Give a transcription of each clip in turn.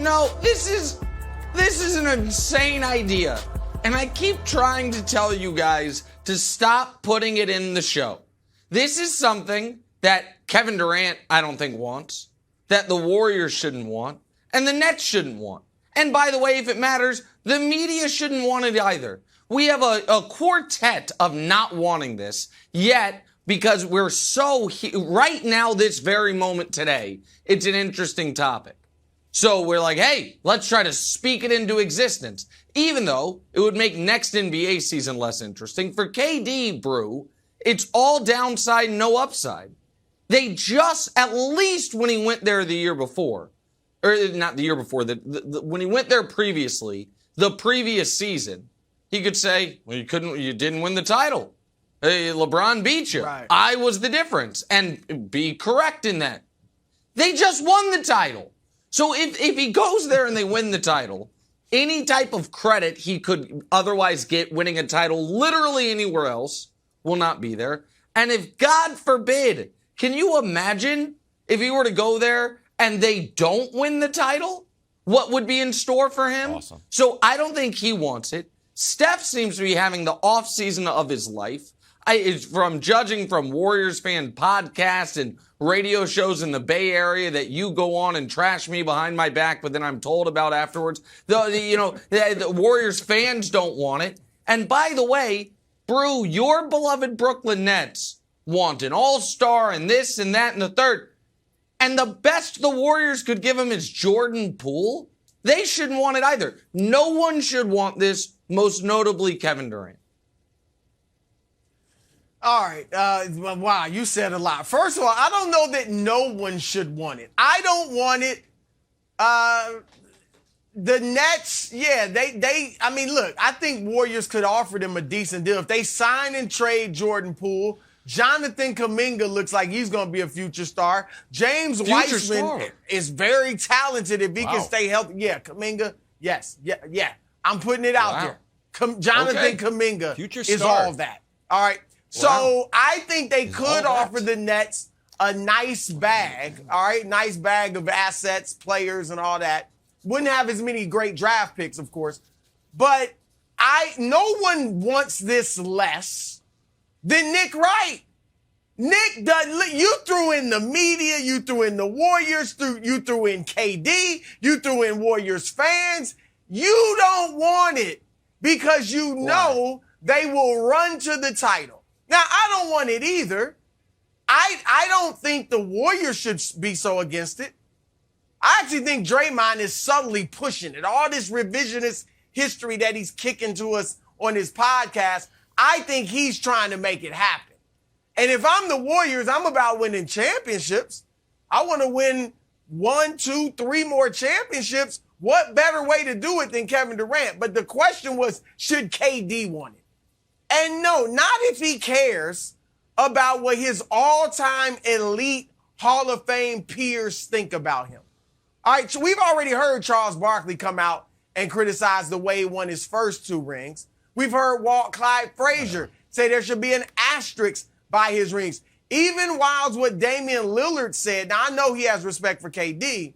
No, this is an insane idea. And I keep trying to tell you guys to stop putting it in the show. This is something that Kevin Durant, I don't think, wants, that the Warriors shouldn't want, and the Nets shouldn't want. And by the way, if it matters, the media shouldn't want it either. We have a quartet of not wanting this, yet because we're right now, this very moment today, it's an interesting topic. So we're like, hey, let's try to speak it into existence, even though it would make next NBA season less interesting. For KD, Brew, it's all downside, no upside. They just, at least when he went there the year before, or not the year before, when he went there previously, the previous season, he could say, well, you didn't win the title. Hey, LeBron beat you. Right. I was the difference, and be correct in that. They just won the title. So if he goes there and they win the title, any type of credit he could otherwise get winning a title literally anywhere else will not be there. And if, God forbid, can you imagine if he were to go there and they don't win the title? What would be in store for him? Awesome. So I don't think he wants it. Steph seems to be having the off season of his life. From judging from Warriors fan podcasts and radio shows in the Bay Area that you go on and trash me behind my back, but then I'm told about afterwards. The Warriors fans don't want it. And by the way, Brew, your beloved Brooklyn Nets want an all-star and this and that and the third. And the best the Warriors could give him is Jordan Poole. They shouldn't want it either. No one should want this, most notably Kevin Durant. All right. Wow, you said a lot. First of all, I don't know that no one should want it. I don't want it. The Nets, yeah, I mean, look, I think Warriors could offer them a decent deal. If they sign and trade Jordan Poole, Jonathan Kuminga looks like he's going to be a future star. James Wiseman is very talented if he can stay healthy. Yeah, Kuminga, yes. Yeah. I'm putting it out there. Jonathan Kuminga future is star. all that. All right. So I think they could offer the Nets a nice bag, all right? Nice bag of assets, players, and all that. Wouldn't have as many great draft picks, of course. But no one wants this less than Nick Wright. Nick, you threw in the media, you threw in the Warriors, you threw in KD, you threw in Warriors fans. You don't want it because you know they will run to the title. Now, I don't want it either. I don't think the Warriors should be so against it. I actually think Draymond is subtly pushing it. All this revisionist history that he's kicking to us on his podcast, I think he's trying to make it happen. And if I'm the Warriors, I'm about winning championships. I want to win 1, 2, 3 more championships. What better way to do it than Kevin Durant? But the question was, should KD want it? And no, not if he cares about what his all-time elite Hall of Fame peers think about him. All right, so we've already heard Charles Barkley come out and criticize the way he won his first 2 rings. We've heard Walt Clyde Frazier say there should be an asterisk by his rings. Even while what Damian Lillard said, now I know he has respect for KD,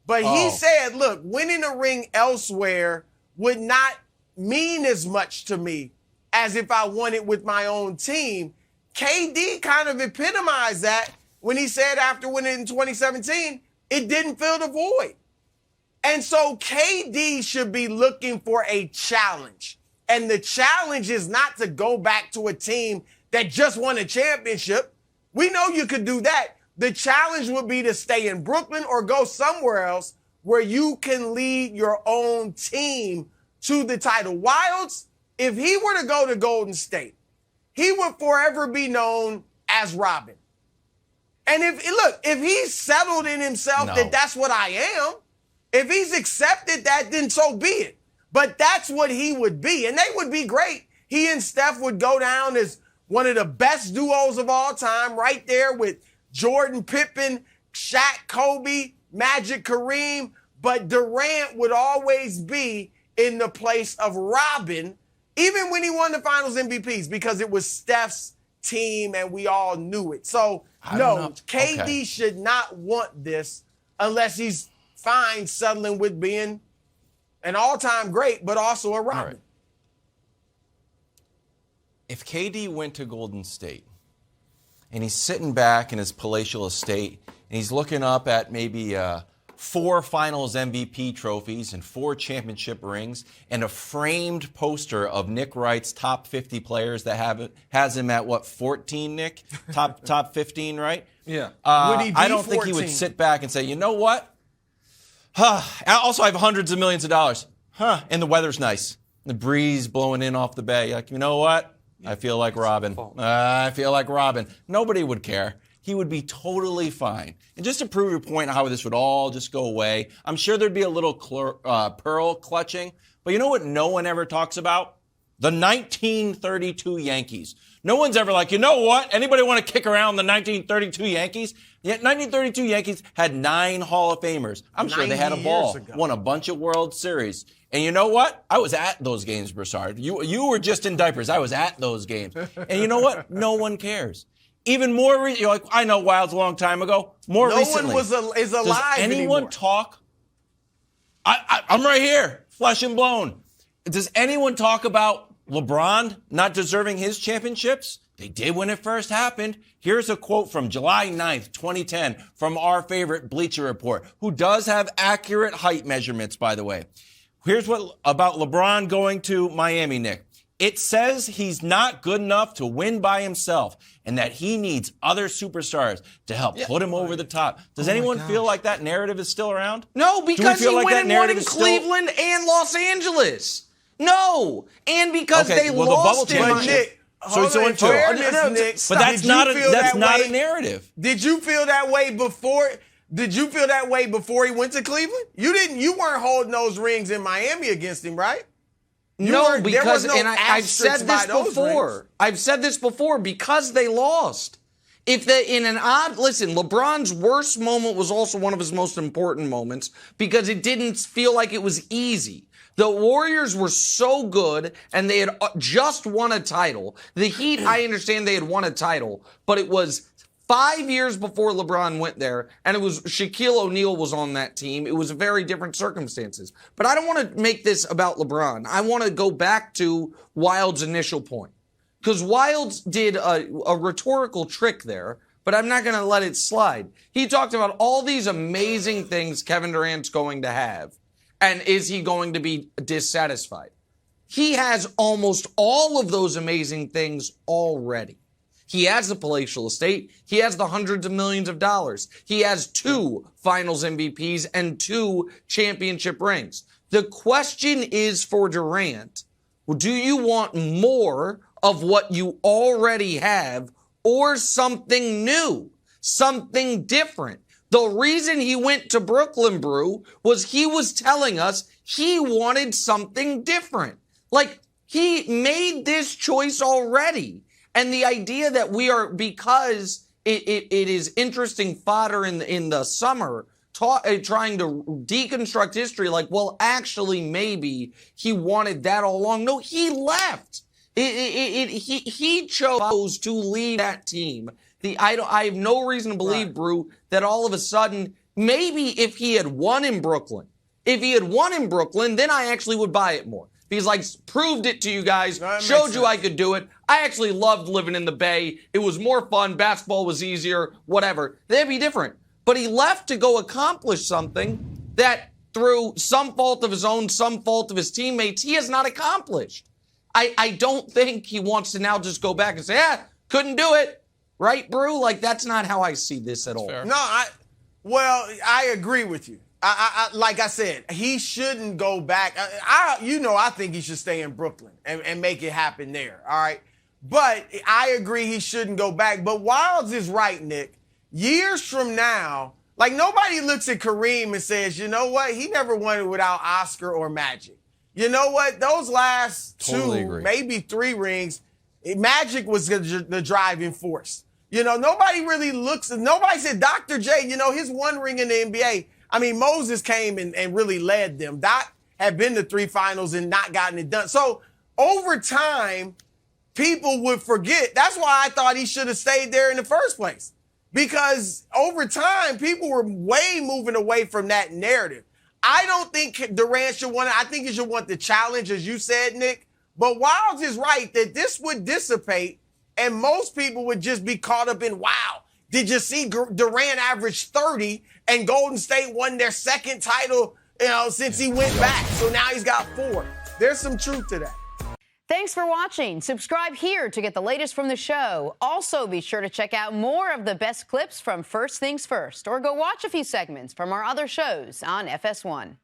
but he said, look, winning a ring elsewhere would not mean as much to me as if I won it with my own team. KD kind of epitomized that when he said after winning in 2017, it didn't fill the void. And so KD should be looking for a challenge. And the challenge is not to go back to a team that just won a championship. We know you could do that. The challenge would be to stay in Brooklyn or go somewhere else where you can lead your own team to the title. Wilds, if he were to go to Golden State, he would forever be known as Robin. And if he's settled in himself that that's what I am, if he's accepted that, then so be it. But that's what he would be. And they would be great. He and Steph would go down as one of the best duos of all time, right there with Jordan, Pippen, Shaq, Kobe, Magic, Kareem. But Durant would always be in the place of Robin, even when he won the Finals MVPs, because it was Steph's team and we all knew it. So, no, KD should not want this unless he's fine settling with being an all-time great, but also a Robin. Right. If KD went to Golden State and he's sitting back in his palatial estate and he's looking up at maybe 4 Finals MVP trophies and 4 championship rings and a framed poster of Nick Wright's top 50 players that has him at what, 14, Nick? Top 15, right? Yeah. Would he be I don't think he 14? would sit back and say, you know what? Also, I have hundreds of millions of dollars. And the weather's nice. The breeze blowing in off the bay. Like, you know what? I feel like Robin. I feel like Robin. Nobody would care. He would be totally fine. And just to prove your point how this would all just go away, I'm sure there'd be a little pearl clutching. But you know what no one ever talks about? The 1932 Yankees. No one's ever like, you know what? Anybody want to kick around the 1932 Yankees? Yeah, 1932 Yankees had 9 Hall of Famers. I'm sure they had a ball, won a bunch of World Series. And you know what? I was at those games, Broussard. You were just in diapers. I was at those games. And you know what? No one cares. Even more, you're like, I know Wild's a long time ago. More recently. No one is alive Does anyone anymore. talk? I'm right here, flesh and bone. Does anyone talk about LeBron not deserving his championships? They did when it first happened. Here's a quote from July 9th, 2010, from our favorite Bleacher Report, who does have accurate height measurements, by the way. Here's what about LeBron going to Miami, Nick. It says he's not good enough to win by himself and that he needs other superstars to help put him over the top. Does anyone feel like that narrative is still around? No, because he like went and won in Cleveland and Los Angeles. No, and because they lost the bubble him. Nick, Nick, but that's not a narrative. Did you feel that way before? Did you feel that way before he went to Cleveland? You didn't. You weren't holding those rings in Miami against him, right? No, because I've said this before. I've said this before because they lost. Listen, LeBron's worst moment was also one of his most important moments because it didn't feel like it was easy. The Warriors were so good and they had just won a title. The Heat, I understand they had won a title, but it was 5 years before LeBron went there, and it was Shaquille O'Neal was on that team. It was very different circumstances. But I don't want to make this about LeBron. I want to go back to Wild's initial point. Because Wild did a rhetorical trick there, but I'm not going to let it slide. He talked about all these amazing things Kevin Durant's going to have, and is he going to be dissatisfied? He has almost all of those amazing things already. He has the palatial estate. He has the hundreds of millions of dollars. He has 2 Finals MVPs and 2 championship rings. The question is for Durant, do you want more of what you already have or something new, something different? The reason he went to Brooklyn, Brew, was he was telling us he wanted something different. Like, he made this choice already. And the idea that we are, because it is interesting fodder in the summer, trying to deconstruct history, like, well, actually, maybe he wanted that all along. No, he left. He chose to lead that team. I have no reason to believe, Brew, that all of a sudden, maybe if he had won in Brooklyn, then I actually would buy it more. Because, like, proved it to you guys, showed you I could do it. I actually loved living in the Bay. It was more fun. Basketball was easier, whatever. That'd be different. But he left to go accomplish something that, through some fault of his own, some fault of his teammates, he has not accomplished. I don't think he wants to now just go back and say, couldn't do it. Right, Brew? Like, that's not how I see this at all. No, I agree with you. Like I said, he shouldn't go back. I think he should stay in Brooklyn and make it happen there, all right? But I agree he shouldn't go back. But Wilds is right, Nick. Years from now, like, nobody looks at Kareem and says, you know what? He never won it without Oscar or Magic. You know what? Those last 2, maybe 3 rings, Magic was the driving force. You know, nobody really nobody said Dr. J, his 1 ring in the NBA. I mean, Moses came and really led them. Doc had been to 3 finals and not gotten it done. So over time, people would forget. That's why I thought he should have stayed there in the first place. because over time, people were way moving away from that narrative. I don't think Durant should want it. I think he should want the challenge, as you said, Nick. But Wiles is right that this would dissipate, and most people would just be caught up in, wow, did you see Durant average 30 and Golden State won their second title, since he went back? So now he's got 4. There's some truth to that. Thanks for watching. Subscribe here to get the latest from the show. Also, be sure to check out more of the best clips from First Things First, or go watch a few segments from our other shows on FS1.